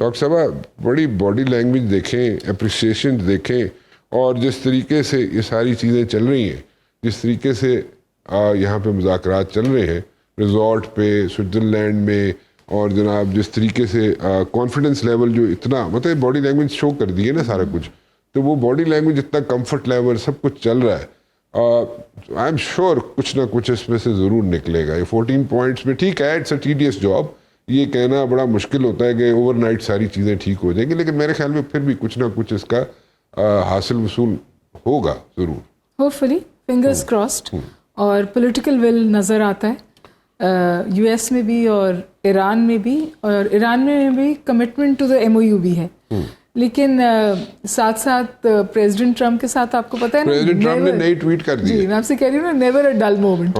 Doctor صاحبہ بڑی body language دیکھیں، اپریسیشن دیکھیں، اور جس طریقے سے یہ ساری چیزیں چل رہی ہیں، جس طریقے سے یہاں پہ مذاکرات چل رہے ہیں ریزورٹ پہ سوئٹزرلینڈ میں، اور جناب جس طریقے سے کانفیڈنس لیول جو اتنا مطلب باڈی لینگویج شو کر دی ہے نا سارا کچھ، تو وہ باڈی لینگویج اتنا کمفرٹ لیول سب کچھ چل رہا ہے، آئی ایم شیور کچھ نہ کچھ اس میں سے ضرور نکلے گا۔ یہ 14 پوائنٹس میں ٹھیک ہے، اٹس اے ٹیڈیس جاب، یہ کہنا بڑا مشکل ہوتا ہے کہ اوور نائٹ ساری چیزیں ٹھیک ہو جائیں گی، لیکن میرے خیال میں پھر بھی کچھ نہ کچھ اس کا حاصل وصول ہوگا ضرور، ہوپ فلی، فنگرز کراسڈ۔ اور پولیٹیکل ول نظر آتا ہے یو ایس میں بھی اور ایران میں بھی، اور ایران میں بھی کمٹمنٹ ٹو دا MOU بھی ہے، لیکن ساتھ ساتھ پریزیڈنٹ ٹرمپ کے ساتھ آپ کو پتہ ہے نا، پریزیڈنٹ ٹرمپ نے نئی ٹویٹ کر دی، جی میں آپ سے کہہ رہی ہوں نا، نیور اے ڈل مومنٹ،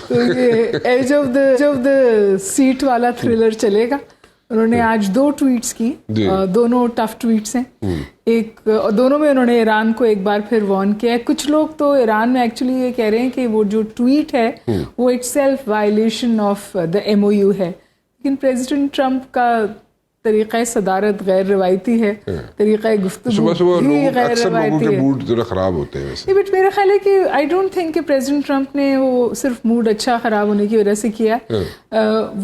تو یہ ایج آف دا سیٹ والا تھرلر چلے گا۔ انہوں نے آج 2 ٹویٹس کی، دونوں ٹف ٹویٹس ہیں، ایک دونوں میں انہوں نے ایران کو ایک بار پھر وارن کیا ہے۔ کچھ لوگ تو ایران میں ایکچولی یہ کہہ رہے ہیں کہ وہ جو ٹویٹ ہے وہ it self violation of the MOU ہے، لیکن پریزیڈنٹ ٹرمپ کا طریقہ صدارت غیر روایتی ہے، طریقہ گفتگو بھی غیر روایتی ہے، موڈ ذرا خراب ہوتے ہیں ویسے، بٹ میرا خیال ہے کہ آئی ڈونٹ تھنک کہ پریزیڈنٹ ٹرمپ نے وہ صرف موڈ اچھا خراب ہونے کی وجہ سے کیا،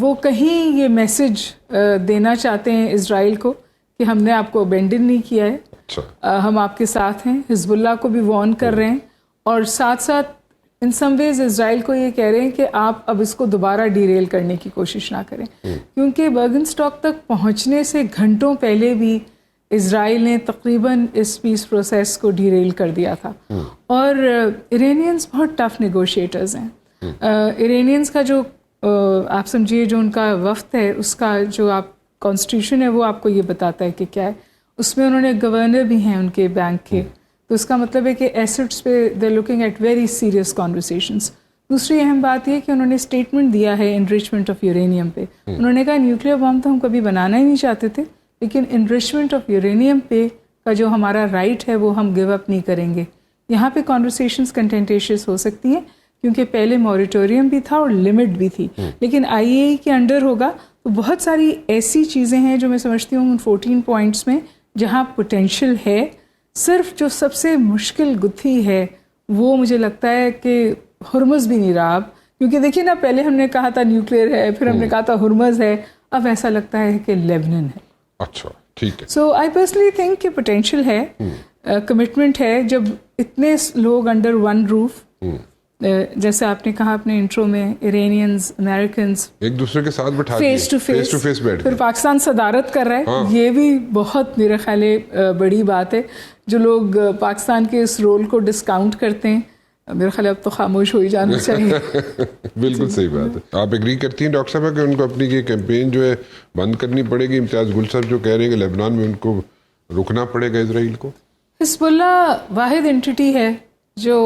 وہ کہیں یہ میسج دینا چاہتے ہیں اسرائیل کو کہ ہم نے آپ کو ابینڈن نہیں کیا ہے، ہم آپ کے ساتھ ہیں، حزب اللہ کو بھی وارن کر رہے ہیں، اور ساتھ ساتھ ان سم ویز اسرائیل کو یہ کہہ رہے ہیں کہ آپ اب اس کو دوبارہ ڈیریل کرنے کی کوشش نہ کریں، کیونکہ برگن اسٹاک تک پہنچنے سے گھنٹوں پہلے بھی اسرائیل نے تقریباً اس پیس پروسیس کو ڈیریل کر دیا تھا، اور ایرانینز بہت ٹف نیگوشیٹرز ہیں۔ ایرانینز کا جو آپ سمجھیے جو ان کا وفد ہے، اس کا جو آپ کانسٹیٹیوشن ہے وہ آپ کو یہ بتاتا ہے کہ کیا ہے، اس میں انہوں نے گورنر بھی ہیں ان کے بینک کے، تو اس کا مطلب ہے کہ ایسٹس پہ they looking at very serious conversations. دوسری اہم بات یہ کہ انہوں نے اسٹیٹمنٹ دیا ہے انریچمنٹ آف یورینیم پہ، انہوں نے کہا نیوکلیئر بم تو ہم کبھی بنانا ہی نہیں چاہتے تھے، لیکن انریچمنٹ آف یورینیم پہ کا جو ہمارا رائٹ ہے وہ ہم گیو اپ نہیں کریں گے۔ یہاں پہ کانورسیشنس کنٹینٹیشیس ہو سکتی ہیں کیونکہ پہلے موریٹوریم بھی تھا اور لمٹ بھی تھی، لیکن IAEA کے انڈر ہوگا تو بہت ساری ایسی چیزیں ہیں جو میں سمجھتی ہوں ان 14 پوائنٹس میں جہاں پوٹینشیل ہے۔ صرف جو سب سے مشکل گتھی ہے وہ مجھے لگتا ہے کہ ہرمز بھی نہیں رہا اب، کیونکہ دیکھیے نا پہلے ہم نے کہا تھا نیوکلیئر ہے، پھر ہم نے کہا تھا ہرمز ہے، اب ایسا لگتا ہے کہ لیبنن ہے۔ اچھا ٹھیک ہے، سو آئی پرسنلی تھنک کہ پوٹینشیل ہے، کمٹمنٹ ہے، جب اتنے لوگ انڈر ون روف، جیسے آپ نے کہا اپنے انٹرو میں، ایرانینز، امریکنز ایک دوسرے کے ساتھ بٹھا فیس ٹو فیس بیٹھ، پھر پاکستان صدارت کر رہا ہے، یہ بھی بہت میرے خیال بڑی بات ہے۔ جو لوگ پاکستان کے اس رول کو ڈسکاؤنٹ کرتے ہیں، میرے خیال اب تو خاموش ہو ہی جانا چاہیے۔ بالکل صحیح بات ہے۔ آپ ایگری کرتی ہیں ڈاکٹر صاحب کہ ان کو اپنی یہ کیمپین جو ہے بند کرنی پڑے گی؟ امتیاز گل صاحب جو کہہ رہے ہیں کہ لیبنان میں ان کو رکنا پڑے گا اسرائیل کو۔ حزب اللہ واحد انٹیٹی ہے جو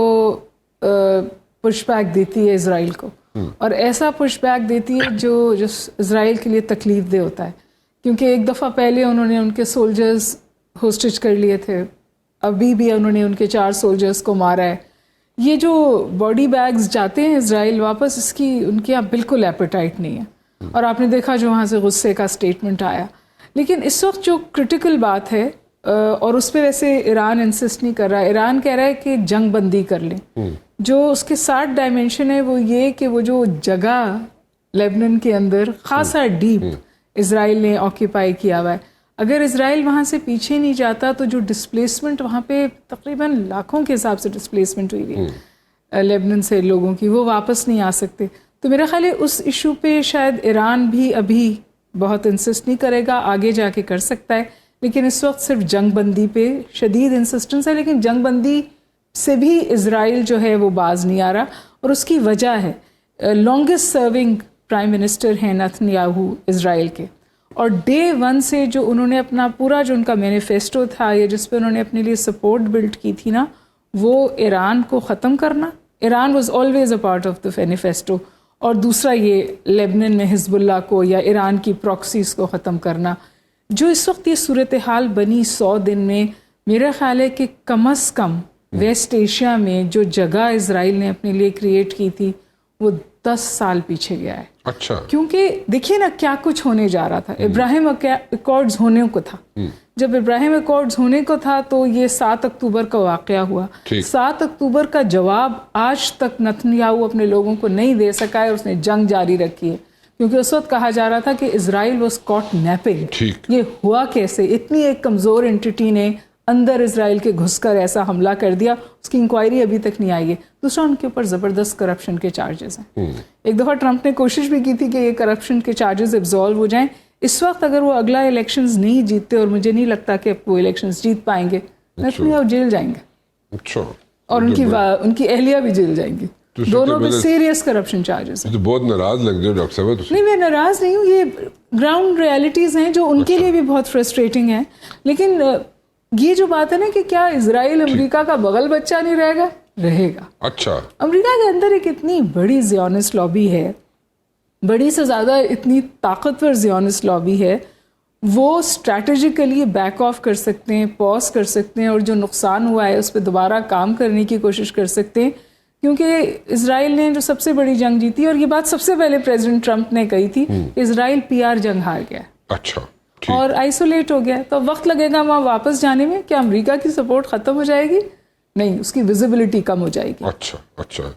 پش بیک دیتی ہے اسرائیل کو، اور ایسا پش بیک دیتی ہے جو اسرائیل کے لیے تکلیف دہ ہوتا ہے، کیونکہ ایک دفعہ پہلے انہوں نے ان کے سولجرز ہوسٹیج کر لیے تھے، ابھی بھی انہوں نے ان کے 4 سولجرز کو مارا ہے۔ یہ جو باڈی بیگز جاتے ہیں اسرائیل واپس، اس کی ان کے یہاں بالکل ایپیٹائٹ نہیں ہے، اور آپ نے دیکھا جو وہاں سے غصے کا سٹیٹمنٹ آیا۔ لیکن اس وقت جو کرٹیکل بات ہے، اور اس پہ ویسے ایران انسسٹ نہیں کر رہا، ایران کہہ رہا ہے کہ جنگ بندی کر لیں، جو اس کے 60 ڈائمینشن ہے وہ یہ کہ وہ جو جگہ لیبنن کے اندر خاصا ڈیپ اسرائیل نے آکیپائی کیا ہوا ہے، اگر اسرائیل وہاں سے پیچھے نہیں جاتا تو جو ڈسپلیسمنٹ وہاں پہ تقریباً لاکھوں کے حساب سے ڈسپلیسمنٹ ہوئی ہے لیبنن سے لوگوں کی، وہ واپس نہیں آ سکتے۔ تو میرا خیال ہے اس ایشو پہ شاید ایران بھی ابھی بہت انسسٹ نہیں کرے گا، آگے جا کے کر سکتا ہے، لیکن اس وقت صرف جنگ بندی پہ شدید انسسٹنس ہے، لیکن جنگ بندی سے بھی اسرائیل جو ہے وہ باز نہیں آ رہا، اور اس کی وجہ ہے لانگسٹ سرونگ پرائم منسٹر ہیں نتن یاہو اسرائیل کے، اور ڈے 1 سے جو انہوں نے اپنا پورا جو ان کا مینیفیسٹو تھا یا جس پہ انہوں نے اپنے لیے سپورٹ بلڈ کی تھی نا، وہ ایران کو ختم کرنا، Iran was always a part of the manifesto, اور دوسرا یہ لیبنن میں حزب اللہ کو یا ایران کی پراکسیز کو ختم کرنا۔ جو اس وقت یہ صورتحال بنی 100 دن میں، میرا خیال ہے کہ کم از کم ویسٹ ایشیا میں جو جگہ اسرائیل نے اپنے لیے کریٹ کی تھی وہ 10 سال پیچھے گیا ہے۔ اچھا کیونکہ دیکھیے نا کیا کچھ ہونے جا رہا تھا. ابراہیم اکارڈز ہونے کو تھا. جب ابراہیم اکارڈز ہونے کو تھا تو یہ 7 اکتوبر کا واقعہ ہوا. 7 اکتوبر کا جواب آج تک نتنیاہو اپنے لوگوں کو نہیں دے سکا ہے. اس نے جنگ جاری رکھی ہے کیونکہ اس وقت کہا جا رہا تھا کہ اسرائیل واز کاٹ نیپنگ. یہ ہوا کیسے؟ اتنی ایک کمزور انٹیٹی نے اندر اسرائیل کے گھس کر ایسا حملہ کر دیا. اس کی انکوائری ابھی تک نہیں آئی ہے. دوسرا ان کے اوپر زبردست کرپشن کے چارجز ہیں. ایک دفعہ ٹرمپ نے کوشش بھی کی تھی کہ یہ کرپشن کے چارجز ایبزالو ہو جائیں. اس وقت اگر وہ اگلا الیکشنز نہیں جیتتے، اور مجھے نہیں لگتا کہ وہ الیکشنز جیت پائیں گے، نتنیاہو جیل جائیں گے. اچھا. اور ان کی اہلیہ بھی جیل جائیں گی. دونوں پہ سیریس کرپشن چارجز ہیں. تو بہت ناراض لگ رہے ہو ڈاکٹر صاحب. نہیں میں ناراض نہیں ہوں. یہ گراؤنڈ ریالٹیز ہیں جو ان کے لیے بھی بہت فرسٹریٹنگ ہیں. لیکن یہ جو بات ہے نا کہ کیا اسرائیل امریکہ کا بغل بچہ نہیں رہے گا؟ رہے گا. اچھا. امریکہ کے اندر ایک اتنی بڑی زیونسٹ لابی ہے، بڑی سے زیادہ اتنی طاقتور زیونسٹ لابی ہے. وہ اسٹریٹجیکلی بیک آف کر سکتے ہیں، پاز کر سکتے ہیں، اور جو نقصان ہوا ہے اس پہ دوبارہ کام کرنے کی کوشش کر سکتے ہیں. کیونکہ اسرائیل نے جو سب سے بڑی جنگ جیتی، اور یہ بات سب سے پہلے پریزیڈنٹ ٹرمپ نے کہی تھی، اسرائیل PR جنگ ہار گیا اچھا اور آئسولیٹ ہو گیا. تو وقت لگے گا وہاں واپس جانے میں. کیا امریکہ کی سپورٹ ختم ہو جائے گی؟ نہیں، اس کی ویزیبلٹی کم ہو جائے گی. اچھا.